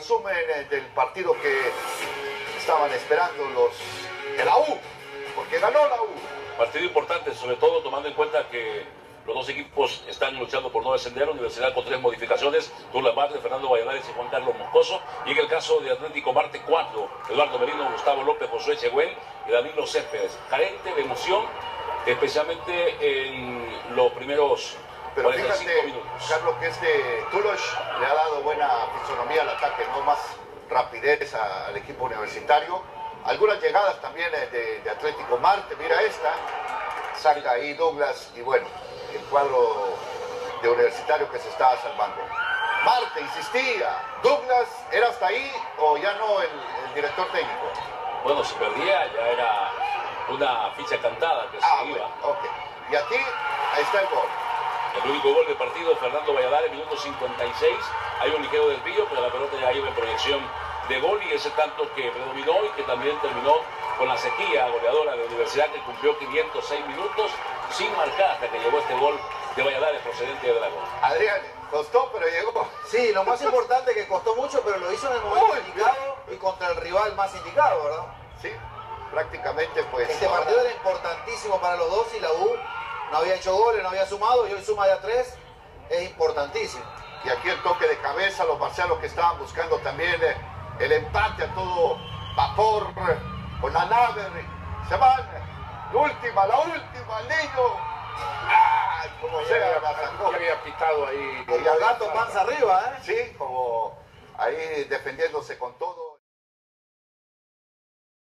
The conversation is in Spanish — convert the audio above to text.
resumen del partido que estaban esperando los de la U, porque ganó la U. Partido importante, sobre todo tomando en cuenta que los dos equipos están luchando por no descender. Universidad con 3 modificaciones, Douglas Marte, Fernando Valladares y Juan Carlos Moscoso. Y en el caso de Atlético Marte, 4, Eduardo Merino, Gustavo López, Josué Cheguel y Danilo Céspedes. Carente de emoción, especialmente en los primeros 45 minutos. Carlos, que Tulos le ha dado buena fisonomía al ataque, no más rapidez al equipo universitario. Algunas llegadas también de Atlético Marte, mira esta, saca ahí Douglas y bueno, el cuadro de Universitario que se estaba salvando. Marte insistía, Douglas, ¿era hasta ahí o ya no el director técnico? Bueno, si perdía ya era una ficha cantada que se iba. Bueno, ok. Y aquí, ahí está el gol. El único gol del partido, Fernando Valladares, minuto 56. Hay un ligero desvío, pero la pelota ya iba en proyección de gol y ese tanto que predominó y que también terminó con la sequía goleadora de Universidad, que cumplió 506 minutos sin marcar hasta que llegó este gol de Valladares procedente de Dragón. Adrián, costó pero llegó. Sí, lo más importante es que costó mucho, pero lo hizo en el momento indicado y contra el rival más indicado, ¿verdad? Sí, prácticamente pues... Este partido era importantísimo para los dos y la U no había hecho goles, no había sumado y hoy suma ya 3, es importantísimo. Y aquí el toque de cabeza, los marcianos que estaban buscando también el empate a todo vapor con la nave, se van, la última, el niño, como sea, la sacó. Ya había pitado ahí. Como gato panza arriba, ¿eh? Sí, como ahí defendiéndose con todo.